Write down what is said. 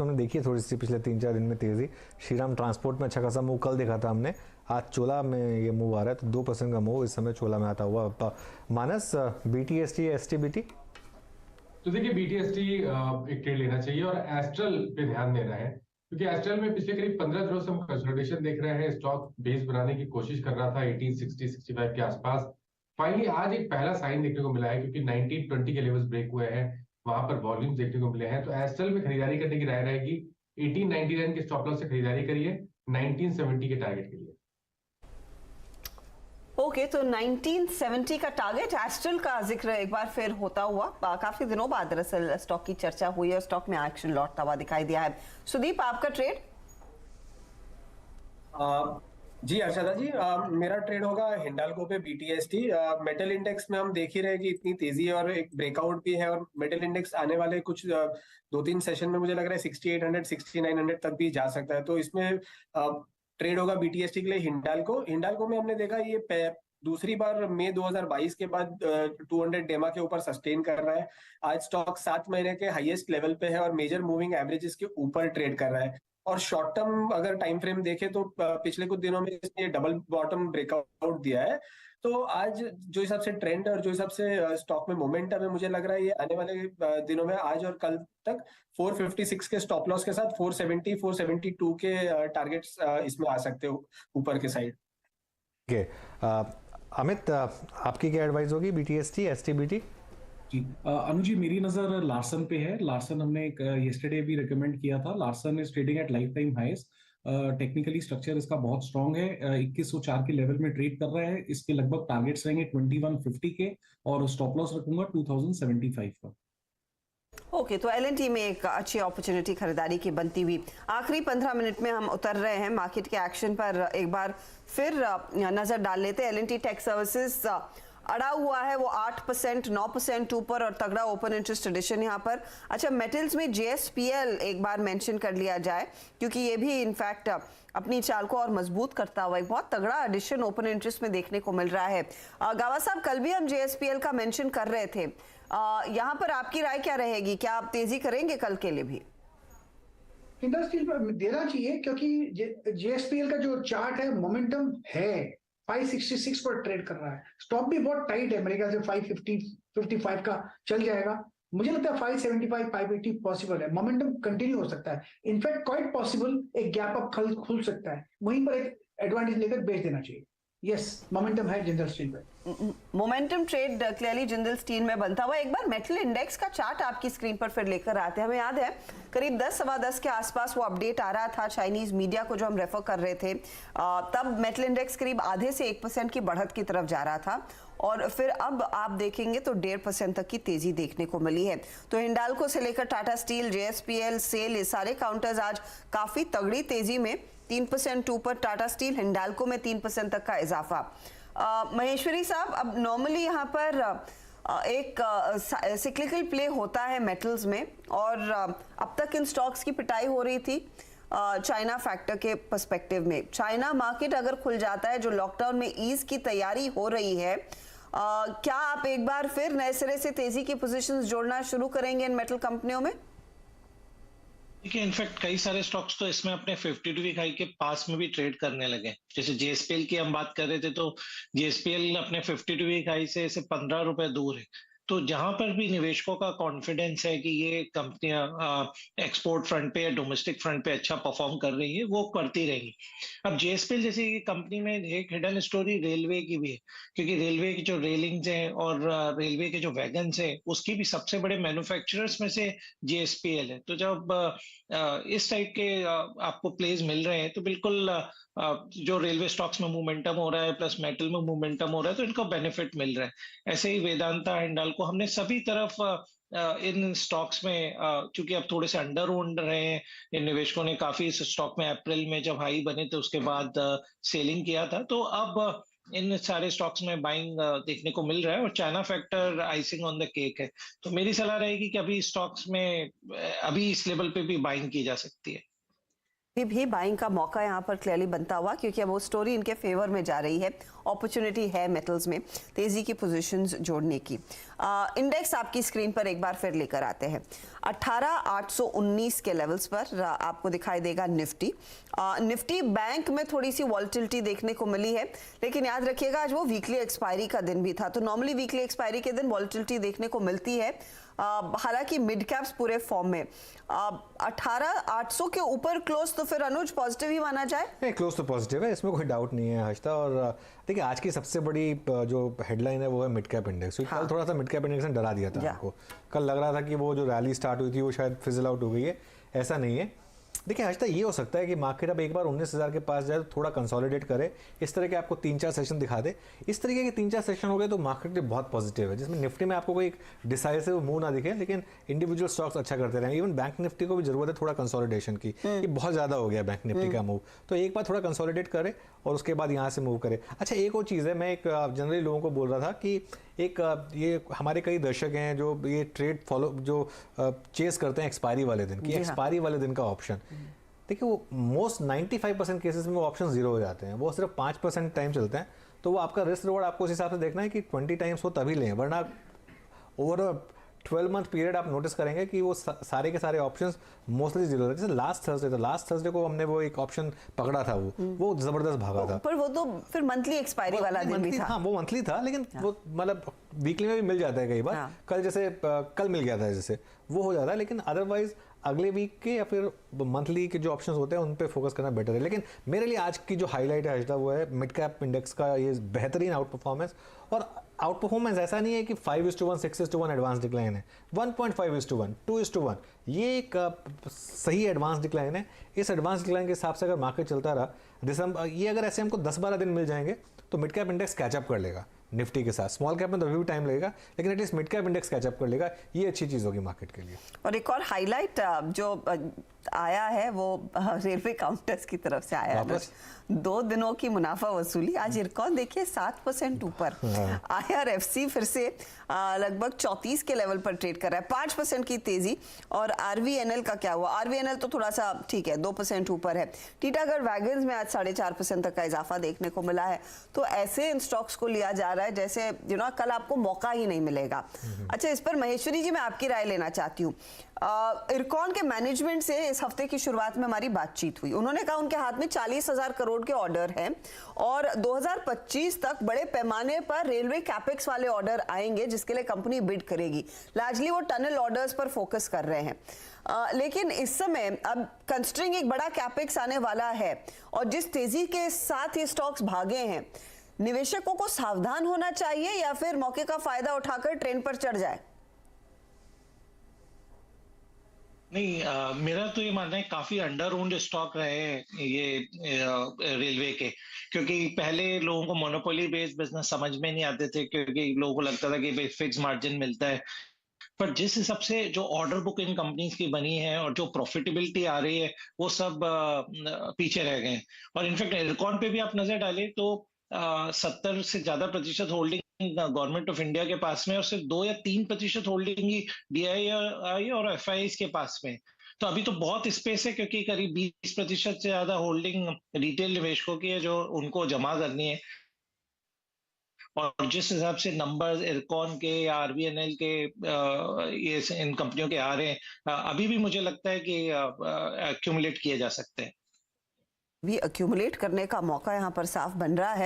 Stocks में हमने देखी है थोड़ी सी पिछले 3-4 दिन में तेज़ी। श्रीराम ट्रांसपोर्ट में अच्छा खासा मूव कल देखा था हमने, आज चोला में ये मूव आ रहा है, तो 2% का मूव इस समय चोला में आता हुआ। मानस, BTST या STBT? तो देखिए BTST एक ट्रेड लेना चाहिए और एस्ट्रल पे ध्यान देना है, क्योंकि एस्ट्रल में पिछले करीब 15 दिनों से हम कंसोलिडेशन देख रहे हैं। स्टॉक बेस बनाने की कोशिश कर रहा था 1860-65 के आसपास। फाइनली आज एक पहला साइन देखने को मिला है, क्योंकि 1920 के लेवल्स ब्रेक हुए हैं, वहां पर वॉल्यूम देखने को मिले हैं। तो एस्ट्रल में खरीदारी करने की राय रहेगी। 1899 के स्टॉप लॉस से खरीदारी करिए 1970 के टारगेट के लिए। ओके, तो 1970 का टारगेट। एस्ट्रल का जिक्र एक बार फिर होता हुआ, काफी दिनों बाद दरअसल स्टॉक की चर्चा हुई है, स्टॉक में एक्शन लौटता हुआ दिखाई दिया है। सुदीप, आपका ट्रेड? जी अर्षदा जी, मेरा ट्रेड होगा हिंडाल्को पे BTST। मेटल इंडेक्स में हम देख ही रहे कि इतनी तेजी है और एक ब्रेकआउट भी है, और मेटल इंडेक्स आने वाले कुछ 2-3 सेशन में मुझे लग रहा है 6800 6900 तक भी जा सकता है। तो इसमें ट्रेड होगा BTST के लिए हिंडाल्को में हमने देखा ये दूसरी बार मई 2022 के बाद 200 डेमा के ऊपर सस्टेन कर रहा है। आज स्टॉक 7 महीने के हाईएस्ट लेवल पे है और मेजर मूविंग एवरेजेस के ऊपर ट्रेड कर रहा है। और शॉर्ट टर्म अगर टाइम फ्रेम देखें तो पिछले कुछ दिनों में इसने डबल बॉटम ब्रेकआउट दिया है। तो आज जो हिसाब से ट्रेंड और जो हिसाब से स्टॉक में मोमेंटम है, मुझे लग रहा है ये आने वाले दिनों में आज और कल तक 456 के स्टॉप लॉस के साथ 470 472 के टारगेट्स इसमें आ सकते हो ऊपर के साइड। अमित, आपकी क्या एडवाइस होगी BTST STBT? जी अनु जी, मेरी नजर लार्सन पे है। लार्सन हमने येस्टरडे भी रिकमेंड किया था। Larsen is trading at lifetime highs. Technically structure इसका बहुत स्ट्रांग है। 2104 के लेवल में ट्रेड कर रहा है। इसके लगभग टारगेट्स रहेंगे 2150 के और स्टॉप लॉस रखूंगा 2075 का। ओके, तो L&T में एक अच्छी अपॉर्चुनिटी खरीदारी की बनती हुई। आखिरी 15 मिनट में हम उतर रहे हैं मार्केट के एक्शन पर, एक बार फिर नजर डाल लेते हैं। L&T टेक सर्विसेज अड़ा हुआ है, वो 8% 9% ऊपर और तगड़ा ओपन इंटरेस्ट एडिशन यहाँ पर। अच्छा, मेटल्स में JSPL एक बार मेंशन कर लिया जाए, क्योंकि ये भी इनफैक्ट अपनी चाल को और मजबूत करता हुआ एक बहुत तगड़ा एडिशन ओपन इंटरेस्ट में देखने को मिल रहा है। गावा साहब, कल भी हम JSPL का मेंशन कर रहे थे, यहाँ पर आपकी राय क्या रहेगी? क्या आप तेजी करेंगे कल के लिए भी? इंडस्ट्री देना चाहिए, क्योंकि JSPL का जो चार्ट है, मोमेंटम है, 566 पर ट्रेड कर रहा है। स्टॉप भी बहुत टाइट है, मेरे ख्याल से 550 55 का चल जाएगा। मुझे लगता है 575 580 पॉसिबल है, मोमेंटम कंटिन्यू हो सकता है। इनफैक्ट क्वाइट पॉसिबल एक गैप अप खुल सकता है, वहीं पर एक एडवांटेज लेकर बेच देना चाहिए। यस, मोमेंटम है जिंदल स्टील में। Momentum trade clearly Jindal steel में बनता हुआ। एक बार मेटल इंडेक्स का चार्ट आपकी स्क्रीन पर फिर लेकर आते हैं। हमें याद है करीब 10 सवा 10 के आसपास वो अपडेट आ रहा था चाइनीज मीडिया को, जो हम रेफर कर रहे थे। तब मेटल इंडेक्स करीब आधे से 1% की बढ़त की तरफ जा रहा था, और फिर अब आप देखेंगे तो 1.5% तक की तेजी देखने को मिली है। तो हिंडाल्को से लेकर टाटा स्टील, JSPL, सेल, ये सारे काउंटर्स आज काफी तगड़ी तेजी में 3% ऊपर। टाटा स्टील, हिंडाल्को में 3% तक का इजाफा। महेश्वरी साहब, अब नॉर्मली यहाँ पर एक सिक्लिकल प्ले होता है मेटल्स में, और अब तक इन स्टॉक्स की पिटाई हो रही थी चाइना फैक्टर के पर्सपेक्टिव में। चाइना मार्केट अगर खुल जाता है, जो लॉकडाउन में ईज की तैयारी हो रही है, क्या आप एक बार फिर नए सिरे से तेजी की पोजीशंस जोड़ना शुरू करेंगे इन मेटल कंपनियों में? देखिए, इनफैक्ट कई सारे स्टॉक्स तो इसमें अपने 52 वीक हाई के पास में भी ट्रेड करने लगे। जैसे JSPL की हम बात कर रहे थे, तो JSPL अपने 52 वीक हाई से 15 रुपए दूर है। तो जहां पर भी निवेशकों का कॉन्फिडेंस है कि ये कंपनियां एक्सपोर्ट फ्रंट पे या डोमेस्टिक फ्रंट पे अच्छा परफॉर्म कर रही है, वो करती रहेंगी। अब JSPL जैसी कंपनी में एक हिडन स्टोरी रेलवे की भी है, क्योंकि रेलवे की जो रेलिंग्स हैं और रेलवे के जो वैगन्स हैं, उसकी भी सबसे बड़े मैन्युफैक्चरर्स में से JSPL है। तो जब इस टाइप के आपको प्लेस मिल रहे हैं, तो बिल्कुल जो रेलवे स्टॉक्स में मोमेंटम हो रहा है प्लस मेटल में मोमेंटम हो रहा है, तो इनको बेनिफिट मिल रहा है। ऐसे ही वेदांता, हिंडाल्को, हमने सभी तरफ इन स्टॉक्स में, चूंकि अब थोड़े से अंडर ओन रहे हैं इन निवेशकों ने, काफी इस स्टॉक में अप्रैल में जब हाई बने थे उसके बाद सेलिंग किया था, तो अब इन सारे स्टॉक्स में बाइंग देखने को मिल रहा है, और China factor icing on the cake है। तो मेरी सलाह रहेगी कि अभी स्टॉक्स में अभी इस लेवल पे भी बाइंग की जा सकती है। भी बाइंग का मौका यहाँ पर क्लियरली बनता हुआ, क्योंकि अब वो स्टोरी इनके फेवर में जा रही है, अपॉर्चुनिटी है मेटल्स में तेजी की पोजीशंस जोड़ने की। इंडेक्स आपकी स्क्रीन पर एक बार फिर लेकर आते हैं 18,819 के लेवल्स पर आपको दिखाई देगा निफ्टी। निफ्टी बैंक में थोड़ी सी वॉलेटिलिटी देखने को मिली है, लेकिन याद रखिएगा आज वो वीकली एक्सपायरी का दिन भी था, तो नॉर्मली वीकली एक्सपायरी के दिन वॉलेटिलिटी देखने को मिलती है। हालांकि मिड कैप्स पूरे फॉर्म में 18,800 के ऊपर क्लोज, तो फिर अनुज पॉजिटिव ही माना जाए? नहीं, क्लोज तो पॉजिटिव है, इसमें कोई डाउट नहीं है हर्षिता। और देखिए आज की सबसे बड़ी जो हेडलाइन है वो है मिड कैप इंडेक्स, क्योंकि कल थोड़ा सा मिड कैप इंडेक्स ने डरा दिया था आपको। कल लग रहा था कि वो जो रैली स्टार्ट हुई थी वो शायद फिजल आउट हो गई है, ऐसा नहीं है। देखिए हर्षिता, ये हो सकता है कि मार्केट अब एक बार 19,000 के पास जाए तो थोड़ा कंसोलिडेट करे, इस तरह के आपको 3-4 सेशन दिखा दे। इस तरीके के 3-4 सेशन हो गए तो मार्केट बहुत पॉजिटिव है, जिसमें निफ्टी में आपको कोई एक डिसाइसिव मूव ना दिखे, लेकिन इंडिविजुअल स्टॉक्स अच्छा करते रहे। इवन बैंक निफ्टी को भी जरूरत है थोड़ा कंसोलिडेशन की, ये बहुत ज़्यादा हो गया बैंक निफ्टी का मूव, तो एक बार थोड़ा कंसोलिडेट करे और उसके बाद यहाँ से मूव करे। अच्छा, एक और चीज़ है, मैं एक जनरली लोगों को बोल रहा था कि एक ये हमारे कई दर्शक हैं जो ये ट्रेड फॉलो जो चेस करते हैं एक्सपायरी वाले दिन की, एक्सपायरी वाले दिन का ऑप्शन। देखिए वो मोस्ट 95% केसेस में वो ऑप्शन जीरो हो जाते हैं, वो सिर्फ 5% टाइम चलते हैं, तो वो आपका रिस्क रिवॉर्ड आपको उस हिसाब से देखना है कि 20 टाइम्स हो तभी लें, वरना ओवर 12 मंथ पीरियड आप नोटिस करेंगे कि वो सारे के सारे ऑप्शंस मोस्टली जीरो होते हैं। जैसे लास्ट थर्सडे को हमने वो एक ऑप्शन पकड़ा था, वो जबरदस्त भागा था, पर वो तो फिर मंथली एक्सपायरी वाला दिन भी था। हाँ, वो मंथली था, लेकिन वो मतलब वीकली में भी मिल जाता है कई बार। कल जैसे कल मिल गया था, जैसे वो हो जाता है, लेकिन अदरवाइज अगले वीक के या फिर मंथली के जो ऑप्शंस होते हैं उन पे फोकस करना बेटर है। लेकिन मेरे लिए आज की जो हाईलाइट है हर्षिता, वो है मिड कैप इंडेक्स का ये बेहतरीन आउट परफॉर्मेंस। और आउट परफॉर्मेंस ऐसा नहीं है कि 5:1, 6:1 एडवांस डिक्लाइन है, 1.5:1, 2:1, ये एक सही एडवांस डिक्लाइन है। इस एडवांस डिक्लाइन के हिसाब से अगर मार्केट चलता रहा दिसंबर, ये अगर ऐसे हमको 10-12 दिन मिल जाएंगे तो मिड कैप इंडेक्स कैचअप कर लेगा निफ्टी के साथ। स्मॉल कैप में तो अभी भी टाइम लगेगा, लेकिन at least mid cap index catch up कर लेगा, ये अच्छी चीज़ होगी मार्केट के लिए। और एक और हाईलाइट जो आया है वो रेलवे काउंटर्स की तरफ से आया है। 2 दिनों की मुनाफा वसूली, आज इरकॉन देखिए 7% ऊपर। IRFC फिर से लगभग 34 के लेवल पर ट्रेड कर रहा है, 5% की तेजी। और RVNL का क्या हुआ? RVNL तो थोड़ा सा ठीक है, 2% ऊपर है। टीटागढ़ वैगन्स में आज 4.5% तक का इजाफा देखने को मिला है। तो ऐसे इन स्टॉक्स को लिया जा रहा है जैसे कल आपको मौका ही नहीं मिलेगा। अच्छा, इस पर महेश्वरी जी मैं आपकी राय लेना चाहती हूँ। इरकॉन के मैनेजमेंट से इस हफ्ते की शुरुआत में हमारी बातचीत हुई, उन्होंने कहा उनके हाथ में 40,000 करोड़ के ऑर्डर हैं और 2025 तक बड़े पैमाने पर रेलवे कैपेक्स वाले ऑर्डर आएंगे जिसके लिए कंपनी बिड करेगी। लार्जली वो टनल ऑर्डर्स पर फोकस कर रहे हैं। लेकिन इस समय अब कंस्ट्रिंग एक बड़ा कैपेक्स आने वाला है और जिस तेजी के साथ ये स्टॉक्स भागे हैं, निवेशकों को सावधान होना चाहिए या फिर मौके का फायदा उठाकर ट्रेंड पर चढ़ जाए? नहीं, मेरा तो ये मानना है काफी अंडर ओन्ड स्टॉक रहे हैं ये रेलवे के, क्योंकि पहले लोगों को मोनोपोली बेस्ड बिजनेस समझ में नहीं आते थे, क्योंकि लोगों को लगता था कि फिक्स मार्जिन मिलता है। पर जिस हिसाब से जो ऑर्डर बुक इन कंपनीज की बनी है और जो प्रॉफिटेबिलिटी आ रही है, वो सब पीछे रह गए। और इनफैक्ट इरकॉन पे भी आप नजर डालें तो 70 से ज्यादा प्रतिशत होल्डिंग गवर्नमेंट ऑफ इंडिया के पास में और सिर्फ 2 या 3% होल्डिंग ही DII और FIIs के पास में। तो अभी तो बहुत स्पेस है, क्योंकि करीब 20% से ज्यादा होल्डिंग रिटेल निवेशकों की है जो उनको जमा करनी है। और जिस हिसाब से नंबर्स इरकॉन के या RVNL के ये इन कंपनियों के आ रहे हैं, अभी भी मुझे लगता है कि एक्यूमुलेट किए जा सकते हैं। भी एक्यूमुलेट करने का मौका यहाँ पर साफ बन रहा है।